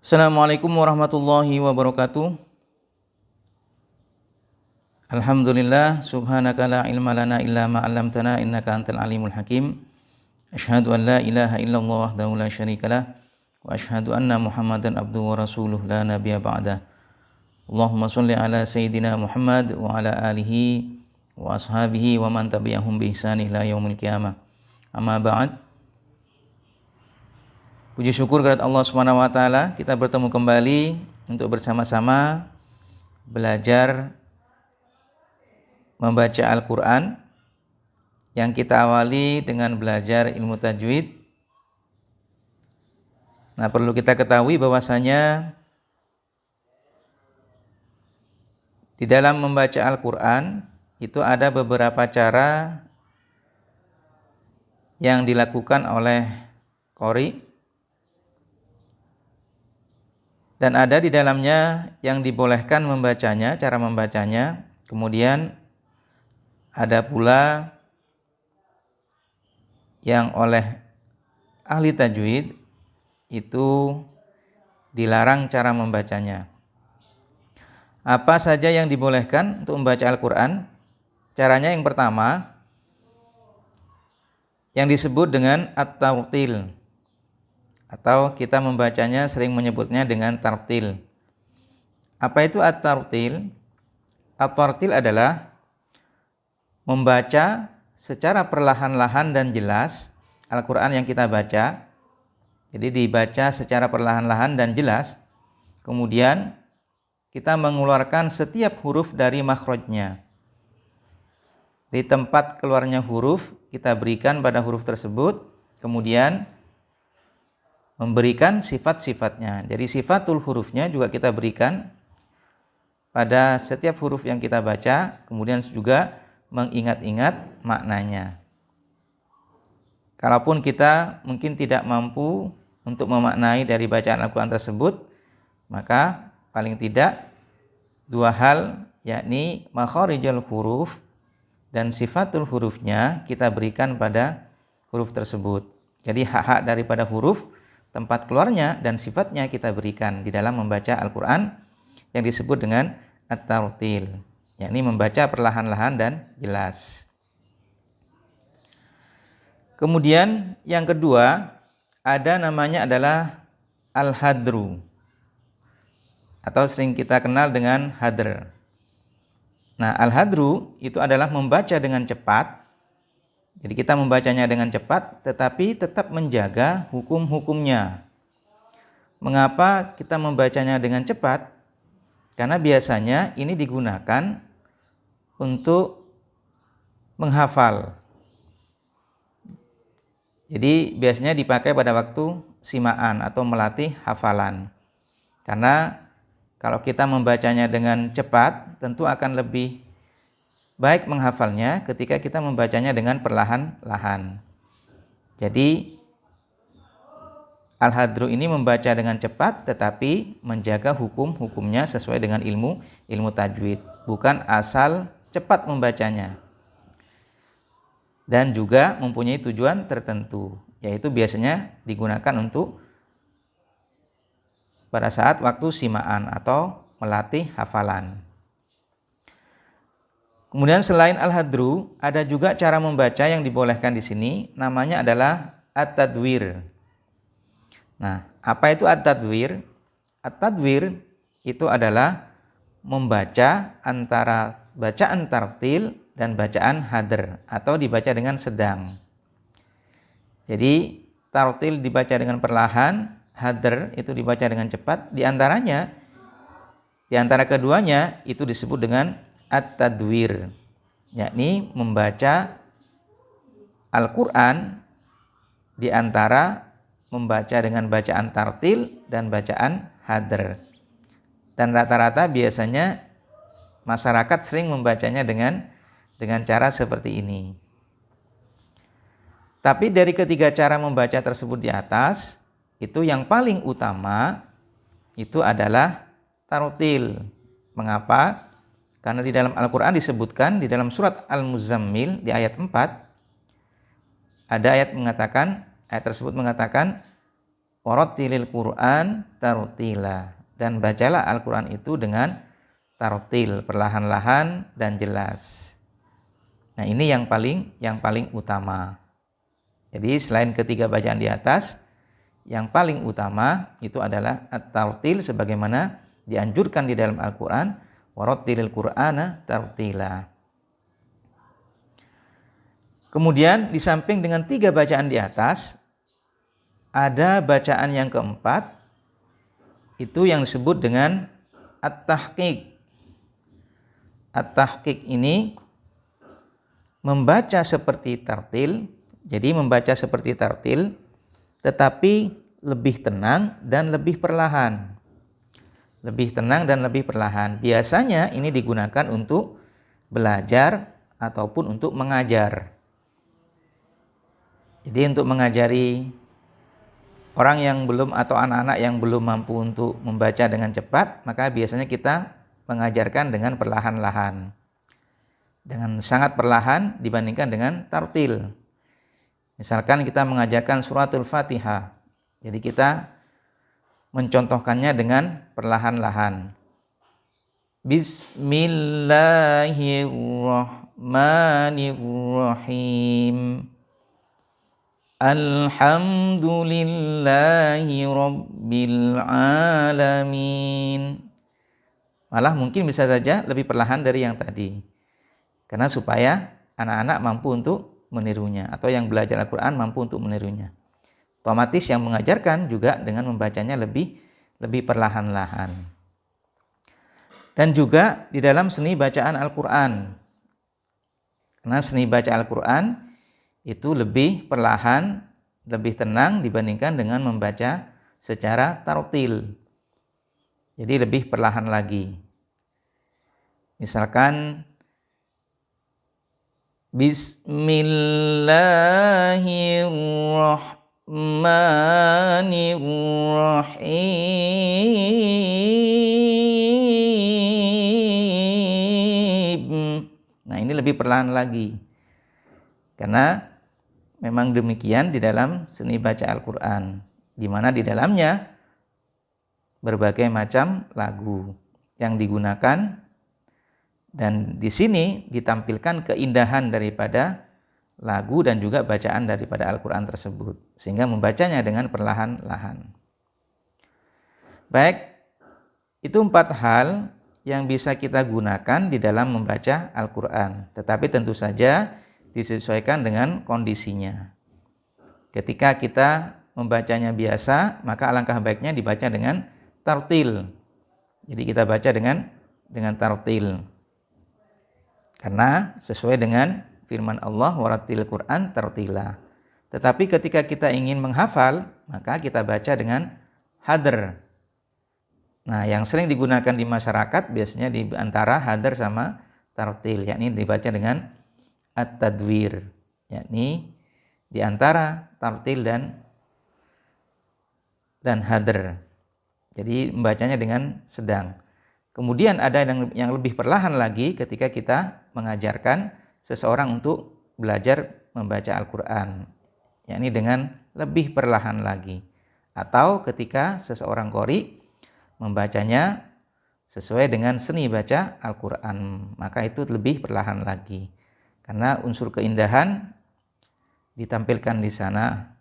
Assalamualaikum warahmatullahi wabarakatuh. Alhamdulillah, subhanaka la ilma lana illa ma 'allamtana innaka antal alimul hakim. Asyhadu an la ilaha illallah wahdahu la syarikalah wa asyhadu anna Muhammadan abduhu wa rasuluh la nabiyya ba'dah. Allahumma shalli ala sayyidina Muhammad wa ala alihi wa ashabihi wa man tabi'ahum bi ihsan ila yaumil qiyamah. Amma ba'd. Puji syukur kepada Allah Subhanahu wa taala, kita bertemu kembali untuk bersama-sama belajar membaca Al-Qur'an yang kita awali dengan belajar ilmu tajwid. Nah, perlu kita ketahui bahwasanya di dalam membaca Al-Qur'an itu ada beberapa cara yang dilakukan oleh qori, dan ada di dalamnya yang dibolehkan membacanya, cara membacanya. Kemudian ada pula yang oleh ahli tajwid itu dilarang cara membacanya. Apa saja yang dibolehkan untuk membaca Al-Qur'an? Caranya yang pertama yang disebut dengan at-tartil, atau kita membacanya sering menyebutnya dengan tartil. Apa itu at-tartil? At-tartil adalah membaca secara perlahan-lahan dan jelas Al-Qur'an yang kita baca. Jadi dibaca secara perlahan-lahan dan jelas. Kemudian kita mengeluarkan setiap huruf dari makhrajnya. Di tempat keluarnya huruf kita berikan pada huruf tersebut, kemudian memberikan sifat-sifatnya. Jadi sifatul hurufnya juga kita berikan pada setiap huruf yang kita baca, kemudian juga mengingat-ingat maknanya. Kalaupun kita mungkin tidak mampu untuk memaknai dari bacaan Al-Quran tersebut, maka paling tidak dua hal, yakni makharijul huruf dan sifatul hurufnya kita berikan pada huruf tersebut. Jadi hak-hak daripada huruf, tempat keluarnya dan sifatnya kita berikan di dalam membaca Al-Quran yang disebut dengan at-tartil, yakni membaca perlahan-lahan dan jelas. Kemudian yang kedua ada namanya adalah al-hadru, atau sering kita kenal dengan hadr. Nah, al-hadru itu adalah membaca dengan cepat. Jadi kita membacanya dengan cepat tetapi tetap menjaga hukum-hukumnya. Mengapa kita membacanya dengan cepat? Karena biasanya ini digunakan untuk menghafal. Jadi biasanya dipakai pada waktu simaan atau melatih hafalan. Karena kalau kita membacanya dengan cepat, tentu akan lebih baik menghafalnya ketika kita membacanya dengan perlahan-lahan. Jadi al-hadru ini membaca dengan cepat tetapi menjaga hukum-hukumnya sesuai dengan ilmu tajwid, bukan asal cepat membacanya. Dan juga mempunyai tujuan tertentu, yaitu biasanya digunakan untuk pada saat waktu simaan atau melatih hafalan. Kemudian selain al-hadru, ada juga cara membaca yang dibolehkan di sini, namanya adalah at-tadwir. Nah, apa itu at-tadwir? At-tadwir itu adalah membaca antara bacaan tartil dan bacaan hadr, atau dibaca dengan sedang. Jadi tartil dibaca dengan perlahan, hadr itu dibaca dengan cepat. Di antara keduanya itu disebut dengan at-tadwir, yakni membaca Al-Quran di antara membaca dengan bacaan tartil dan bacaan hadr. Dan rata-rata biasanya masyarakat sering membacanya dengan cara seperti ini. Tapi dari ketiga cara membaca tersebut di atas, itu yang paling utama itu adalah tartil. Mengapa? Karena di dalam Al-Quran disebutkan, di dalam surat Al-Muzammil di ayat 4, ada ayat tersebut mengatakan warattilil Qur'an tartila, dan bacalah Al-Qur'an itu dengan tartil, perlahan-lahan dan jelas. Nah, ini yang paling utama. Jadi selain ketiga bacaan di atas, yang paling utama itu adalah at-tartil sebagaimana dianjurkan di dalam Al-Qur'an, warattilil Qur'ana tartila. Kemudian di samping dengan 3 bacaan di atas, ada bacaan yang keempat, itu yang disebut dengan at-tahqiq. At-tahqiq ini membaca seperti tartil, jadi membaca seperti tartil, tetapi lebih tenang dan lebih perlahan. Lebih tenang dan lebih perlahan. Biasanya ini digunakan untuk belajar ataupun untuk mengajar. Jadi untuk mengajari orang yang belum atau anak-anak yang belum mampu untuk membaca dengan cepat, maka biasanya kita mengajarkan dengan perlahan-lahan. Dengan sangat perlahan dibandingkan dengan tartil. Misalkan kita mengajarkan suratul Fatihah. Jadi kita mencontohkannya dengan perlahan-lahan. Bismillahirrahmanirrahim. Alhamdulillahi Rabbil Alamin. Malah mungkin bisa saja lebih perlahan dari yang tadi. Karena supaya anak-anak mampu untuk menirunya, atau yang belajar Al-Quran mampu untuk menirunya. Otomatis yang mengajarkan juga dengan membacanya lebih perlahan-lahan. Dan juga di dalam seni bacaan Al-Quran. Karena seni baca Al-Quran itu lebih perlahan, lebih tenang dibandingkan dengan membaca secara tartil. Jadi lebih perlahan lagi. Misalkan Bismillahirrahmanirrahim. Nah, ini lebih perlahan lagi. Karena memang demikian di dalam seni baca Al-Quran, di mana di dalamnya berbagai macam lagu yang digunakan, dan di sini ditampilkan keindahan daripada lagu dan juga bacaan daripada Al-Quran tersebut, sehingga membacanya dengan perlahan-lahan. Baik, itu 4 hal yang bisa kita gunakan di dalam membaca Al-Quran, tetapi tentu saja disesuaikan dengan kondisinya. Ketika kita membacanya biasa, maka alangkah baiknya dibaca dengan tartil. Jadi kita baca dengan tartil. Karena sesuai dengan firman Allah, warattil Qur'an tartila. Tetapi ketika kita ingin menghafal, maka kita baca dengan hadr. Nah, yang sering digunakan di masyarakat biasanya di antara hadr sama tartil, yakni dibaca dengan at-tadwir, yakni di antara tartil dan hadr. Jadi membacanya dengan sedang. Kemudian ada yang lebih perlahan lagi ketika kita mengajarkan seseorang untuk belajar membaca Al-Quran, yakni dengan lebih perlahan lagi. Atau ketika seseorang qori membacanya sesuai dengan seni baca Al-Quran, maka itu lebih perlahan lagi. Karena unsur keindahan ditampilkan di sana.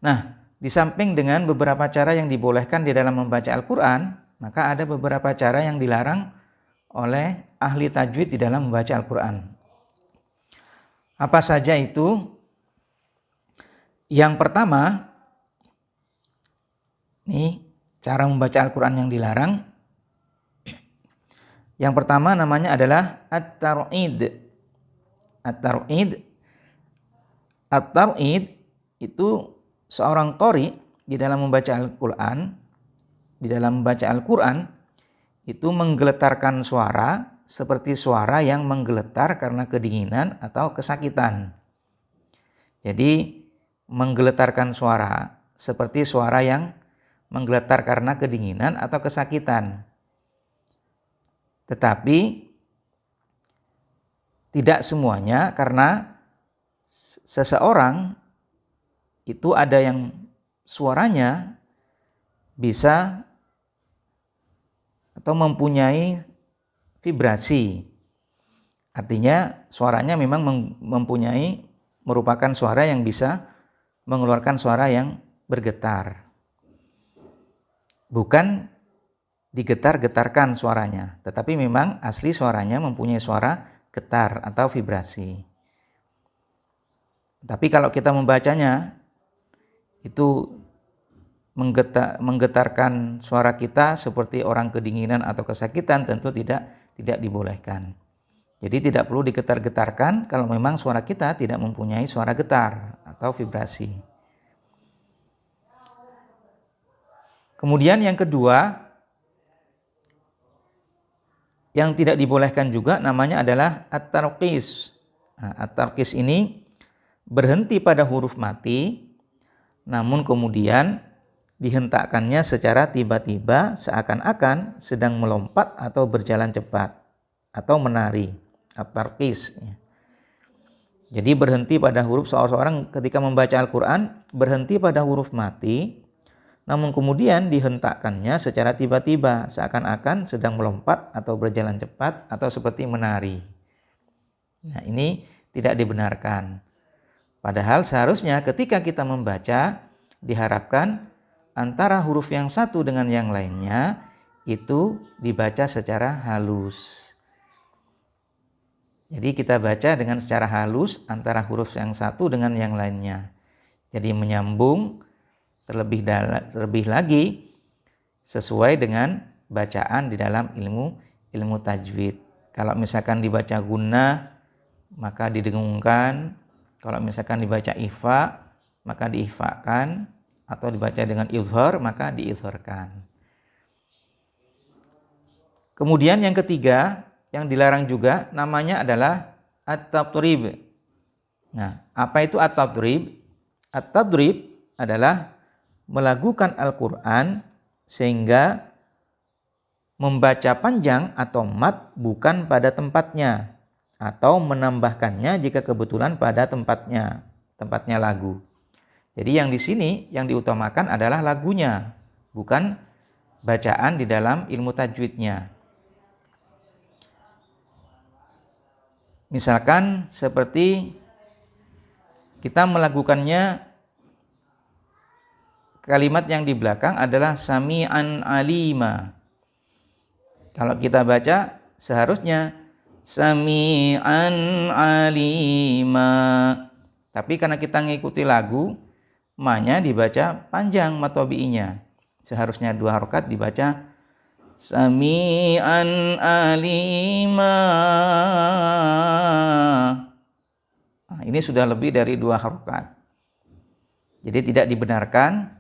Nah, di samping dengan beberapa cara yang dibolehkan di dalam membaca Al-Quran, maka ada beberapa cara yang dilarang oleh ahli tajwid di dalam membaca Al-Quran. Apa saja itu? Yang pertama, nih cara membaca Al-Quran yang dilarang. Yang pertama namanya adalah at-tar'id. At-tar'id. At-tar'id itu seorang qori di dalam membaca Al-Quran, itu menggeletarkan suara seperti suara yang menggeletar karena kedinginan atau kesakitan. Jadi menggeletarkan suara seperti suara yang menggeletar karena kedinginan atau kesakitan. Tetapi tidak semuanya, karena seseorang itu ada yang suaranya bisa atau mempunyai vibrasi. Artinya suaranya memang merupakan suara yang bisa mengeluarkan suara yang bergetar. Bukan digetar-getarkan suaranya, tetapi memang asli suaranya mempunyai suara getar atau vibrasi. Tapi kalau kita membacanya itu menggetarkan suara kita seperti orang kedinginan atau kesakitan, tentu tidak dibolehkan. Jadi tidak perlu digetar-getarkan kalau memang suara kita tidak mempunyai suara getar atau vibrasi. Kemudian yang kedua, yang tidak dibolehkan juga namanya adalah at-tarqis. At-tarqis ini berhenti pada huruf mati, namun kemudian dihentakkannya secara tiba-tiba seakan-akan sedang melompat atau berjalan cepat atau menari. At-tarqis. Jadi berhenti pada huruf, seorang ketika membaca Al-Quran berhenti pada huruf mati, namun kemudian dihentakkannya secara tiba-tiba seakan-akan sedang melompat atau berjalan cepat atau seperti menari. Nah, ini tidak dibenarkan. Padahal seharusnya ketika kita membaca diharapkan antara huruf yang satu dengan yang lainnya itu dibaca secara halus. Jadi kita baca dengan secara halus antara huruf yang satu dengan yang lainnya. Jadi menyambung terlebih lagi sesuai dengan bacaan di dalam ilmu tajwid. Kalau misalkan dibaca gunnah maka didengungkan, kalau misalkan dibaca ifa maka diifakan, atau dibaca dengan izhar maka diizharkan. Kemudian yang ketiga yang dilarang juga namanya adalah at-tadrib. Nah, apa itu at-tadrib? At-tadrib adalah melakukan Al-Quran sehingga membaca panjang atau mat bukan pada tempatnya, atau menambahkannya jika kebetulan pada tempatnya lagu. Jadi yang di sini yang diutamakan adalah lagunya, bukan bacaan di dalam ilmu tajwidnya. Misalkan seperti kita melakukannya, kalimat yang di belakang adalah sami'an alima. Kalau kita baca seharusnya sami'an alima. Tapi karena kita mengikuti lagu, ma-nya dibaca panjang matobi'inya. Seharusnya 2 harokat dibaca sami'an alima. Nah, ini sudah lebih dari 2 harokat. Jadi tidak dibenarkan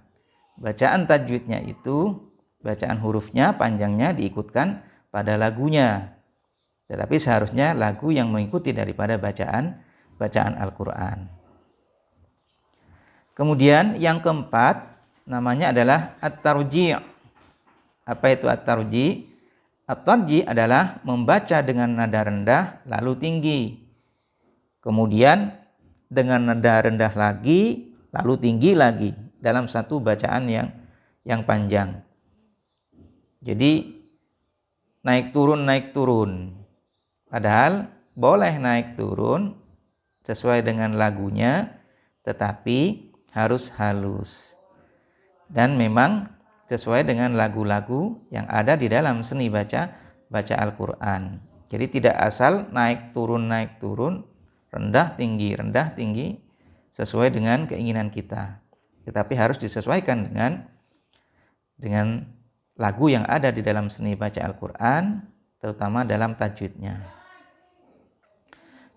bacaan tajwidnya itu, bacaan hurufnya, panjangnya diikutkan pada lagunya. Tetapi seharusnya lagu yang mengikuti daripada bacaan Al-Quran. Kemudian yang keempat namanya adalah at-tarji'. Apa itu at-tarji'? At-tarji' adalah membaca dengan nada rendah lalu tinggi. Kemudian dengan nada rendah lagi lalu tinggi lagi dalam satu bacaan yang panjang. Jadi naik turun. Padahal boleh naik turun sesuai dengan lagunya, tetapi harus halus. Dan memang sesuai dengan lagu-lagu yang ada di dalam seni baca Al-Quran. Jadi tidak asal naik turun, rendah tinggi sesuai dengan keinginan kita. Tetapi harus disesuaikan dengan lagu yang ada di dalam seni baca Al-Quran, terutama dalam tajwidnya.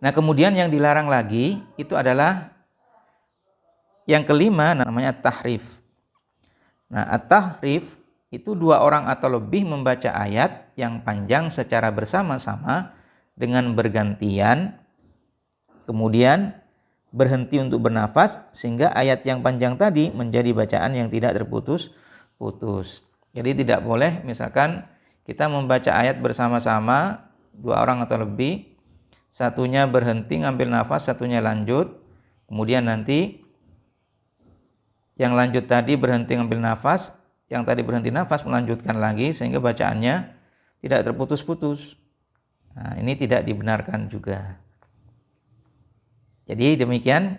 Nah, kemudian yang dilarang lagi itu adalah yang kelima, namanya tahrif. Nah, at-tahrif itu 2 orang atau lebih membaca ayat yang panjang secara bersama-sama dengan bergantian, kemudian berhenti untuk bernafas sehingga ayat yang panjang tadi menjadi bacaan yang tidak terputus-putus. Jadi tidak boleh misalkan kita membaca ayat bersama-sama 2 orang atau lebih, satunya berhenti ngambil nafas, satunya lanjut, kemudian nanti yang lanjut tadi berhenti ngambil nafas, yang tadi berhenti nafas melanjutkan lagi sehingga bacaannya tidak terputus-putus. Nah, ini tidak dibenarkan juga. Jadi demikian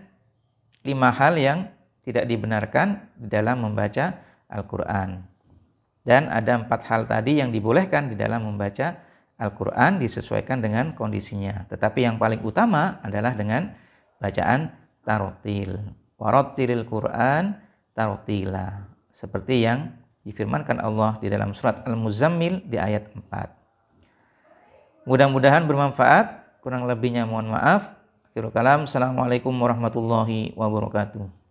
5 hal yang tidak dibenarkan di dalam membaca Al-Quran. Dan ada 4 hal tadi yang dibolehkan di dalam membaca Al-Quran disesuaikan dengan kondisinya. Tetapi yang paling utama adalah dengan bacaan tartil. Warattilil Quran tartila. Seperti yang difirmankan Allah di dalam surat Al-Muzammil di ayat 4. Mudah-mudahan bermanfaat. Kurang lebihnya mohon maaf. Akhirul kalam. Assalamualaikum warahmatullahi wabarakatuh.